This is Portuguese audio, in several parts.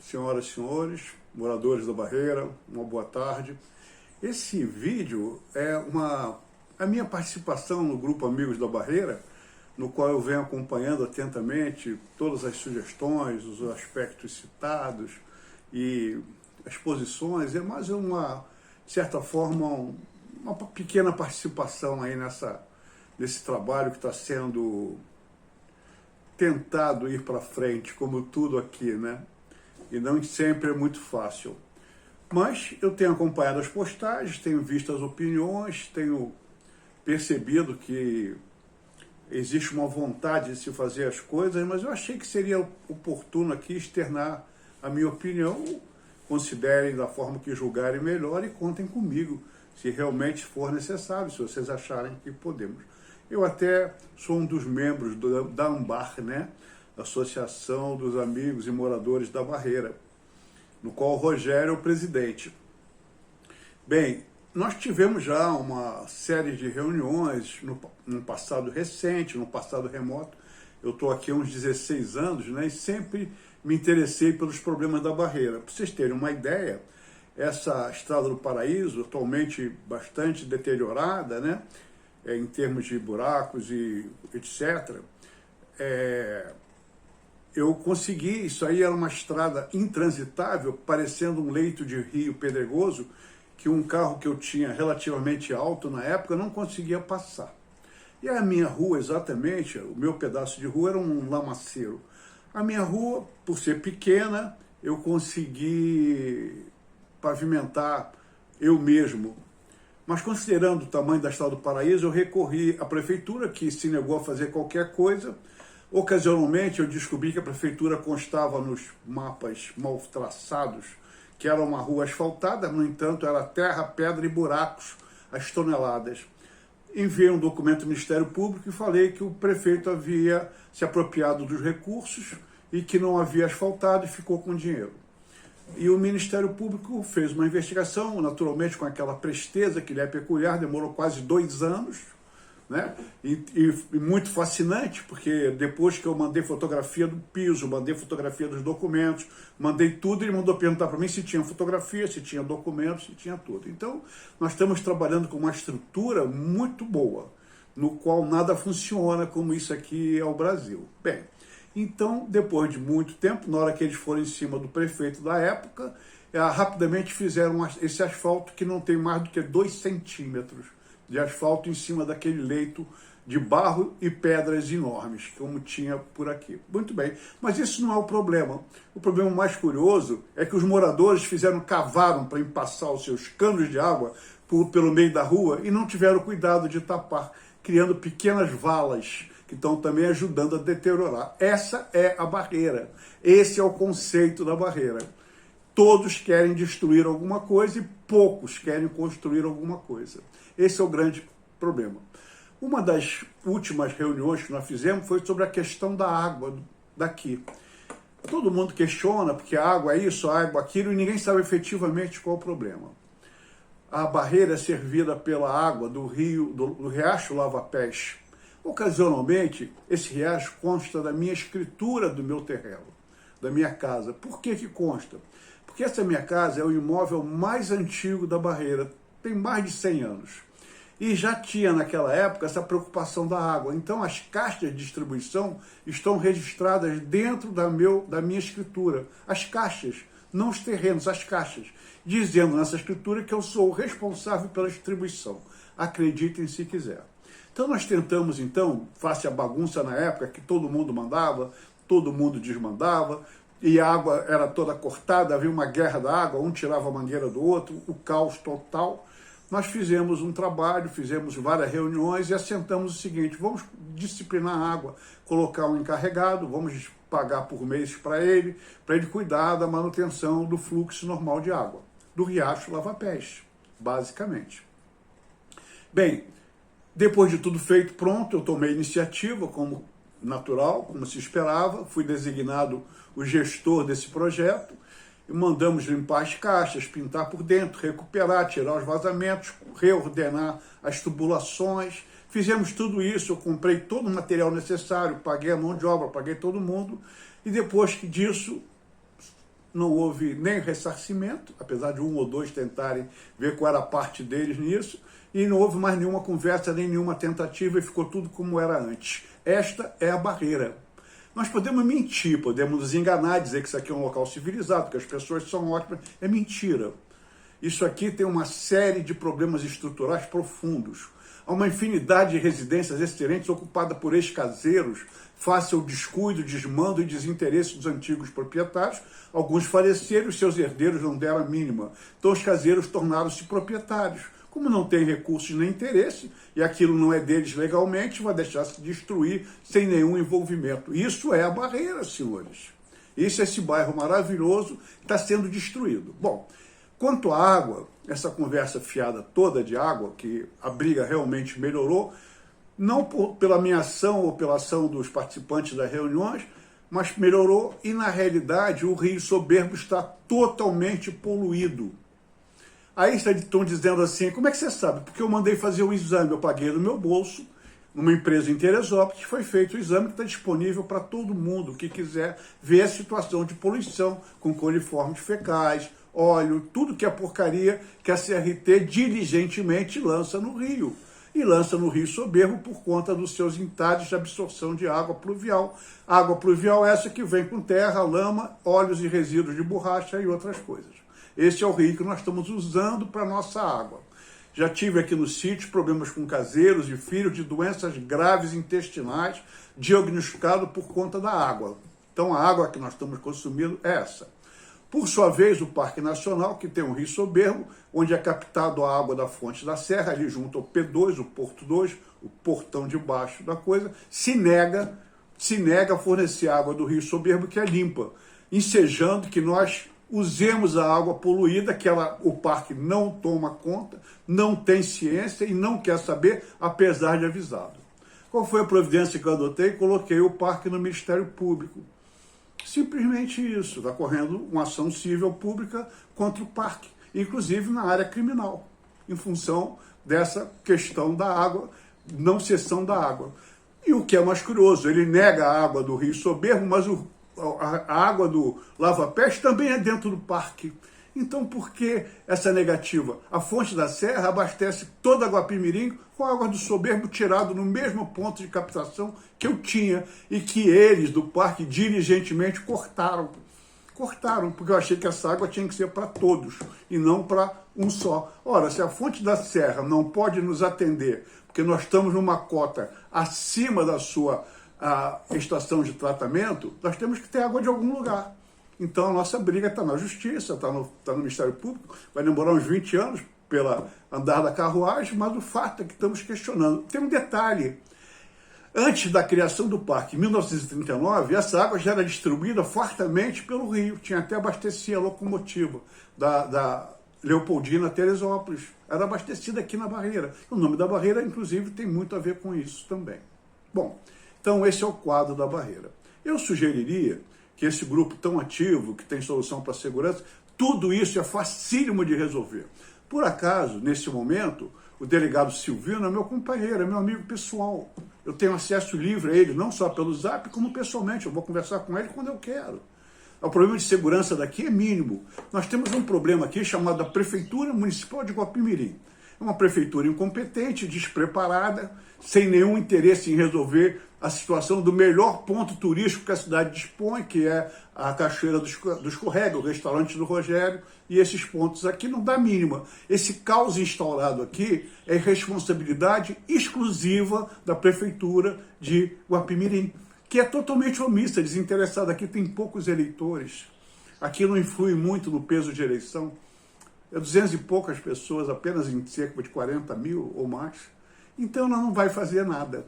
senhoras e senhores, moradores da Barreira, uma boa tarde. Esse vídeo é a minha participação no grupo Amigos da Barreira, no qual eu venho acompanhando atentamente todas as sugestões, os aspectos citados e as posições. É mais de certa forma, uma pequena participação aí nesse trabalho que está sendo tentado ir para frente, como tudo aqui, né? E não sempre é muito fácil. Mas eu tenho acompanhado as postagens, tenho visto as opiniões, tenho percebido que existe uma vontade de se fazer as coisas, mas eu achei que seria oportuno aqui externar a minha opinião. Considerem da forma que julgarem melhor e contem comigo, se realmente for necessário, se vocês acharem que podemos. Eu até sou um dos membros da AMBAR, né? Associação dos Amigos e Moradores da Barreira, no qual o Rogério é o presidente. Bem, nós tivemos já uma série de reuniões no passado recente, no passado remoto. Eu estou aqui há uns 16 anos, né? E sempre me interessei pelos problemas da Barreira. Para vocês terem uma ideia, essa Estrada do Paraíso, atualmente bastante deteriorada, né? Em termos de buracos e etc., eu consegui, isso aí era uma estrada intransitável, parecendo um leito de rio pedregoso, que um carro que eu tinha relativamente alto na época não conseguia passar. E a minha rua, exatamente, o meu pedaço de rua era um lamaceiro. A minha rua, por ser pequena, eu consegui pavimentar eu mesmo. Mas considerando o tamanho da Estrada do Paraíso, eu recorri à prefeitura, que se negou a fazer qualquer coisa. Ocasionalmente eu descobri que a prefeitura constava nos mapas mal traçados, que era uma rua asfaltada, no entanto era terra, pedra e buracos às toneladas. Enviei um documento ao Ministério Público e falei que o prefeito havia se apropriado dos recursos e que não havia asfaltado e ficou com dinheiro. E o Ministério Público fez uma investigação, naturalmente com aquela presteza que lhe é peculiar, demorou quase 2 anos, né? E muito fascinante, porque depois que eu mandei fotografia do piso, mandei fotografia dos documentos, mandei tudo, ele mandou perguntar para mim se tinha fotografia, se tinha documentos, se tinha tudo. Então, nós estamos trabalhando com uma estrutura muito boa, no qual nada funciona como isso aqui é o Brasil. Bem, então, depois de muito tempo, na hora que eles foram em cima do prefeito da época, rapidamente fizeram esse asfalto que não tem mais do que 2 centímetros de asfalto em cima daquele leito de barro e pedras enormes, como tinha por aqui. Muito bem, mas isso não é o problema. O problema mais curioso é que os moradores cavaram para empassar os seus canos de água pelo meio da rua e não tiveram cuidado de tapar, criando pequenas valas que estão também ajudando a deteriorar. Essa é a barreira. Esse é o conceito da barreira. Todos querem destruir alguma coisa e poucos querem construir alguma coisa. Esse é o grande problema. Uma das últimas reuniões que nós fizemos foi sobre a questão da água daqui. Todo mundo questiona, porque a água é isso, a água é aquilo, e ninguém sabe efetivamente qual é o problema. A barreira é servida pela água do riacho Lava Pés. Ocasionalmente, esse riacho consta da minha escritura do meu terreno, da minha casa. Por que que consta? Porque essa minha casa é o imóvel mais antigo da Barreira, tem mais de 100 anos. E já tinha naquela época essa preocupação da água. Então as caixas de distribuição estão registradas dentro da minha escritura. As caixas, não os terrenos, as caixas. Dizendo nessa escritura que eu sou o responsável pela distribuição. Acreditem se quiser. Então nós tentamos, face à bagunça na época, que todo mundo mandava, todo mundo desmandava, e a água era toda cortada, havia uma guerra da água, um tirava a mangueira do outro, o caos total. Nós fizemos um trabalho, fizemos várias reuniões e assentamos o seguinte: vamos disciplinar a água, colocar um encarregado, vamos pagar por mês para ele cuidar da manutenção do fluxo normal de água, do riacho Lava Pés, basicamente. Bem, depois de tudo feito, pronto, eu tomei iniciativa, como natural, como se esperava, fui designado o gestor desse projeto, e mandamos limpar as caixas, pintar por dentro, recuperar, tirar os vazamentos, reordenar as tubulações. Fizemos tudo isso, eu comprei todo o material necessário, paguei a mão de obra, paguei todo mundo, e depois disso não houve nem ressarcimento, apesar de um ou dois tentarem ver qual era a parte deles nisso, e não houve mais nenhuma conversa, nem nenhuma tentativa, e ficou tudo como era antes. Esta é a barreira. Nós podemos mentir, podemos nos enganar, dizer que isso aqui é um local civilizado, que as pessoas são ótimas. É mentira. Isso aqui tem uma série de problemas estruturais profundos. Há uma infinidade de residências excelentes ocupadas por ex-caseiros, face ao descuido, desmando e desinteresse dos antigos proprietários. Alguns faleceram e seus herdeiros não deram a mínima. Então os caseiros tornaram-se proprietários. Como não tem recursos nem interesse, e aquilo não é deles legalmente, vai deixar-se destruir sem nenhum envolvimento. Isso é a barreira, senhores. Isso é esse bairro maravilhoso que está sendo destruído. Bom, quanto à água, essa conversa fiada toda de água, que a briga realmente melhorou, não pela minha ação ou pela ação dos participantes das reuniões, mas melhorou e, na realidade, o Rio Soberbo está totalmente poluído. Aí estão dizendo assim, como é que você sabe? Porque eu mandei fazer o exame, eu paguei do meu bolso, numa empresa em Teresópolis, que foi feito o exame que está disponível para todo mundo que quiser ver a situação de poluição com coliformes fecais, óleo, tudo que é porcaria que a CRT diligentemente lança no Rio. E lança no Rio Soberbo por conta dos seus entalhes de absorção de água pluvial. Água pluvial essa que vem com terra, lama, óleos e resíduos de borracha e outras coisas. Esse é o rio que nós estamos usando para a nossa água. Já tive aqui no sítio problemas com caseiros e filhos de doenças graves intestinais diagnosticados por conta da água. Então a água que nós estamos consumindo é essa. Por sua vez, o Parque Nacional, que tem o Rio Soberbo, onde é captado a água da Fonte da Serra, ali junto ao P2, o Porto 2, o portão de baixo da coisa, se nega a fornecer água do Rio Soberbo, que é limpa, ensejando que nós usemos a água poluída, que o parque não toma conta, não tem ciência e não quer saber, apesar de avisado. Qual foi a providência que eu adotei? Coloquei o parque no Ministério Público. Simplesmente isso, está correndo uma ação civil pública contra o parque, inclusive na área criminal, em função dessa questão da água, não cessão da água. E o que é mais curioso, ele nega a água do Rio Soberbo, mas a água do Lava Pés também é dentro do parque. Então, por que essa negativa? A Fonte da Serra abastece toda a Guapimirim com a água do Soberbo tirado no mesmo ponto de captação que eu tinha e que eles do parque diligentemente cortaram. Cortaram, porque eu achei que essa água tinha que ser para todos e não para um só. Ora, se a Fonte da Serra não pode nos atender, porque nós estamos numa cota acima da sua estação de tratamento, nós temos que ter água de algum lugar. Então a nossa briga está na Justiça, está no Ministério Público, vai demorar uns 20 anos pela andar da carruagem, mas o fato é que estamos questionando. Tem um detalhe, antes da criação do parque, em 1939, essa água já era distribuída fartamente pelo Rio, tinha até abastecia a locomotiva da Leopoldina Teresópolis, era abastecida aqui na Barreira. O nome da Barreira, inclusive, tem muito a ver com isso também. Bom, então esse é o quadro da Barreira. Eu sugeriria que esse grupo tão ativo, que tem solução para a segurança, tudo isso é facílimo de resolver. Por acaso, nesse momento, o delegado Silvino é meu companheiro, é meu amigo pessoal. Eu tenho acesso livre a ele, não só pelo Zap, como pessoalmente. Eu vou conversar com ele quando eu quero. O problema de segurança daqui é mínimo. Nós temos um problema aqui chamado a Prefeitura Municipal de Guapimirim. É uma prefeitura incompetente, despreparada, sem nenhum interesse em resolver a situação do melhor ponto turístico que a cidade dispõe, que é a Cachoeira do Escorrega, o restaurante do Rogério, e esses pontos aqui não dá mínima. Esse caos instaurado aqui é responsabilidade exclusiva da Prefeitura de Guapimirim, que é totalmente omissa, desinteressada. Aqui tem poucos eleitores, aqui não influi muito no peso de eleição. É 200 e poucas pessoas, apenas em cerca de 40 mil ou mais. Então ela não vai fazer nada.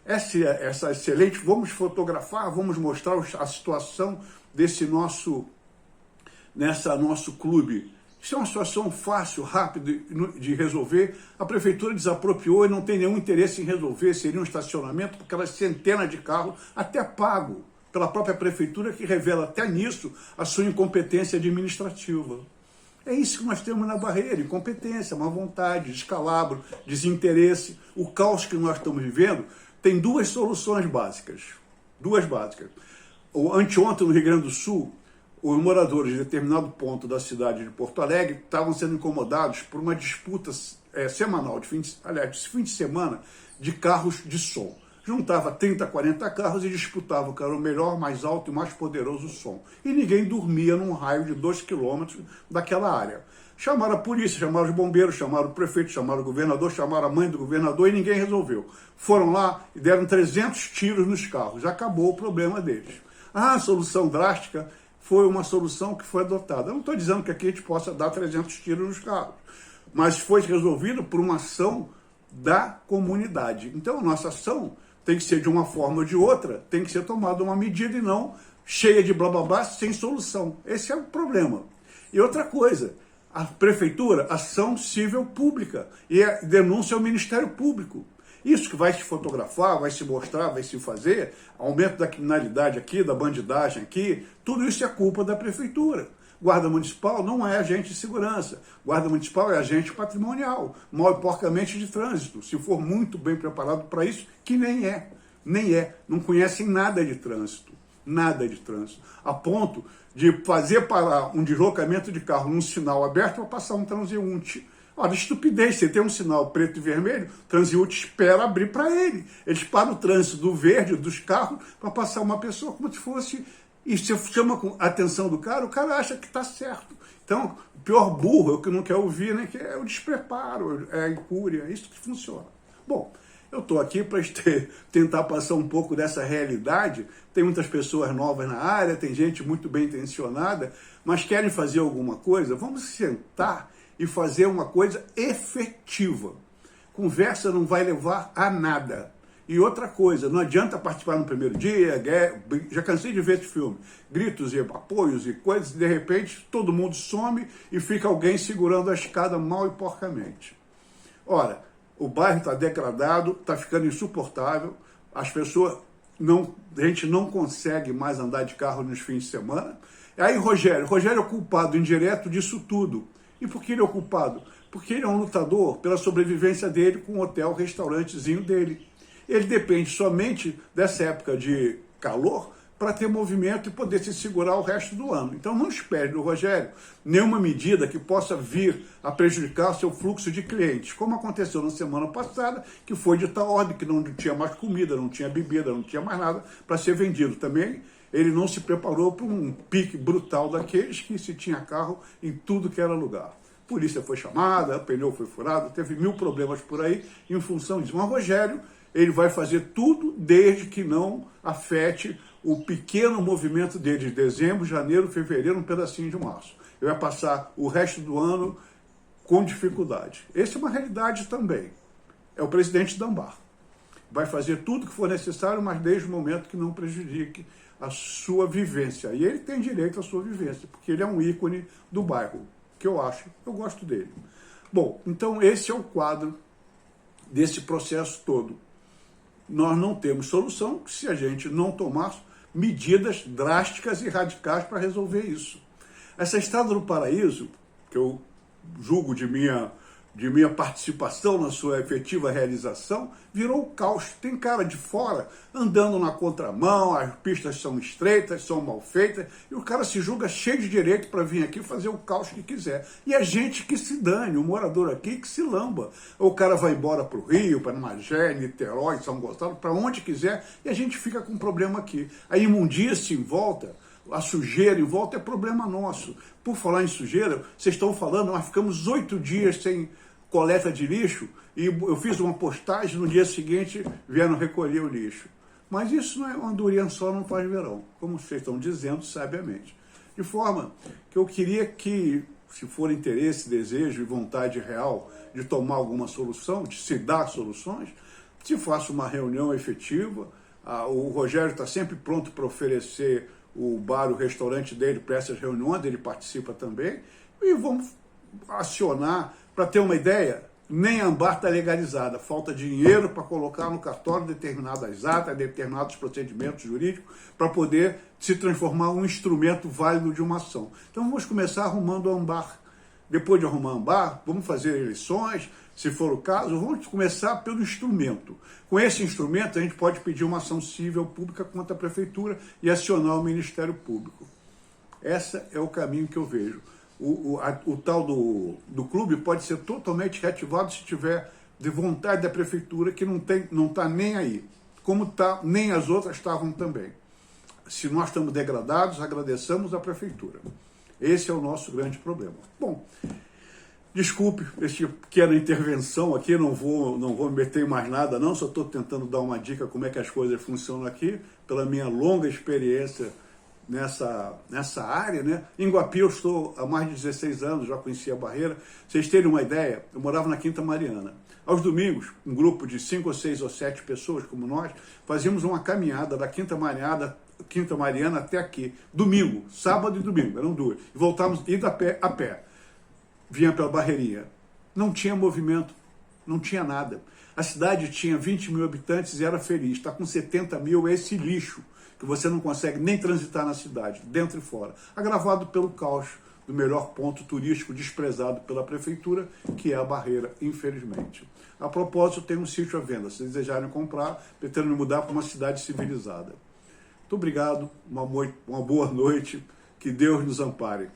Essa excelente, vamos fotografar, vamos mostrar a situação desse nosso clube. Isso é uma situação fácil, rápida de resolver. A prefeitura desapropriou e não tem nenhum interesse em resolver. Seria um estacionamento por aquelas centenas de carros, até pago pela própria prefeitura, que revela até nisso a sua incompetência administrativa. É isso que nós temos na Barreira: incompetência, má vontade, descalabro, desinteresse. O caos que nós estamos vivendo tem duas soluções básicas. Anteontem, no Rio Grande do Sul, os moradores de determinado ponto da cidade de Porto Alegre estavam sendo incomodados por uma disputa semanal, de fim de semana, de carros de som. Juntava 30, 40 carros e disputavam quem era o melhor, mais alto e mais poderoso som. E ninguém dormia num raio de 2 quilômetros daquela área. Chamaram a polícia, chamaram os bombeiros, chamaram o prefeito, chamaram o governador, chamaram a mãe do governador e ninguém resolveu. Foram lá e deram 300 tiros nos carros. Já acabou o problema deles. A solução drástica foi uma solução que foi adotada. Eu não estou dizendo que aqui a gente possa dar 300 tiros nos carros, mas foi resolvido por uma ação da comunidade. Então, a nossa ação tem que ser de uma forma ou de outra, tem que ser tomada uma medida e não cheia de blá blá blá sem solução. Esse é o problema. E outra coisa, a prefeitura, ação civil pública e a denúncia ao Ministério Público. Isso que vai se fotografar, vai se mostrar, vai se fazer, aumento da criminalidade aqui, da bandidagem aqui, tudo isso é culpa da prefeitura. Guarda Municipal não é agente de segurança. Guarda Municipal é agente patrimonial, mal e porcamente de trânsito. Se for muito bem preparado para isso, que nem é. Não conhecem nada de trânsito. Nada de trânsito. A ponto de fazer parar um deslocamento de carro num sinal aberto para passar um transeunte. Olha, estupidez, você tem um sinal preto e vermelho, o transeunte espera abrir para ele. Eles param o trânsito do verde, dos carros, para passar uma pessoa como se fosse... E se chama a atenção do cara, o cara acha que está certo. Então, o pior burro é o que não quer ouvir, né? Que é o despreparo, é a incúria, é isso que funciona. Bom, eu estou aqui para tentar passar um pouco dessa realidade. Tem muitas pessoas novas na área, tem gente muito bem intencionada, mas querem fazer alguma coisa. Vamos sentar e fazer uma coisa efetiva. Conversa não vai levar a nada. E outra coisa, não adianta participar no primeiro dia, já cansei de ver esse filme, gritos e apoios e coisas, e de repente todo mundo some e fica alguém segurando a escada mal e porcamente. Ora, o bairro está degradado, está ficando insuportável, as pessoas, a gente não consegue mais andar de carro nos fins de semana. Aí Rogério é o culpado indireto disso tudo. E por que ele é o culpado? Porque ele é um lutador pela sobrevivência dele com o hotel, restaurantezinho dele. Ele depende somente dessa época de calor para ter movimento e poder se segurar o resto do ano. Então não espere do Rogério nenhuma medida que possa vir a prejudicar o seu fluxo de clientes, como aconteceu na semana passada, que foi de tal ordem que não tinha mais comida, não tinha bebida, não tinha mais nada para ser vendido. Também ele não se preparou para um pique brutal daqueles que se tinha carro em tudo que era lugar. A polícia foi chamada, o pneu foi furado, teve 1000 problemas por aí em função disso. Mas o Rogério, ele vai fazer tudo desde que não afete o pequeno movimento dele de dezembro, janeiro, fevereiro, um pedacinho de março. Ele vai passar o resto do ano com dificuldade. Essa é uma realidade também. É o presidente da Ambar. Vai fazer tudo que for necessário, mas desde o momento que não prejudique a sua vivência. E ele tem direito à sua vivência, porque ele é um ícone do bairro, que eu gosto dele. Bom, então esse é o quadro desse processo todo. Nós não temos solução se a gente não tomar medidas drásticas e radicais para resolver isso. Essa Estrada do Paraíso, que eu julgo de minha participação na sua efetiva realização, virou um caos. Tem cara de fora andando na contramão, as pistas são estreitas, são mal feitas, e o cara se julga cheio de direito para vir aqui fazer o caos que quiser. E a gente que se dane, o morador aqui que se lamba. O cara vai embora para o Rio, para Magé, Niterói, São Gonçalo, para onde quiser, e a gente fica com um problema aqui. A imundícia em volta, a sujeira em volta é problema nosso. Por falar em sujeira, vocês estão falando, nós ficamos 8 dias sem coleta de lixo, e eu fiz uma postagem, no dia seguinte vieram recolher o lixo. Mas isso não é uma andorinha só, não faz verão, como vocês estão dizendo sabiamente. De forma que eu queria que, se for interesse, desejo e vontade real de tomar alguma solução, de se dar soluções, se faça uma reunião efetiva. O Rogério está sempre pronto para oferecer o bar, o restaurante dele para essas reuniões, ele participa também, e vamos acionar. Para ter uma ideia, nem a Ambar está legalizada, falta dinheiro para colocar no cartório determinadas atas, determinados procedimentos jurídicos, para poder se transformar um instrumento válido de uma ação. Então vamos começar arrumando a Ambar. Depois de arrumar a Ambar, vamos fazer eleições, se for o caso, vamos começar pelo instrumento. Com esse instrumento, a gente pode pedir uma ação civil pública contra a prefeitura e acionar o Ministério Público. Esse é o caminho que eu vejo. O tal do clube pode ser totalmente reativado se tiver de vontade da prefeitura, que não está nem aí, como nem as outras estavam também. Se nós estamos degradados, agradeçamos à prefeitura. Esse é o nosso grande problema. Bom, desculpe essa pequena intervenção aqui, não vou me meter em mais nada não, só estou tentando dar uma dica como é que as coisas funcionam aqui, pela minha longa experiência nessa área, né? Em Guapi eu estou há mais de 16 anos, já conhecia a Barreira. Vocês terem uma ideia, eu morava na Quinta Mariana. Aos domingos, um grupo de 5 ou 6 ou 7 pessoas, como nós, fazíamos uma caminhada da Quinta Mariana até aqui. Domingo, sábado e domingo, eram duas. E voltávamos indo a pé. Vinha pela Barreirinha. Não tinha movimento, não tinha nada. A cidade tinha 20 mil habitantes e era feliz. Está com 70 mil, é esse lixo que você não consegue nem transitar na cidade, dentro e fora. Agravado pelo caos do melhor ponto turístico desprezado pela prefeitura, que é a Barreira, infelizmente. A propósito, tem um sítio à venda. Se desejarem comprar, pretendo me mudar para uma cidade civilizada. Muito obrigado, uma boa noite, que Deus nos ampare.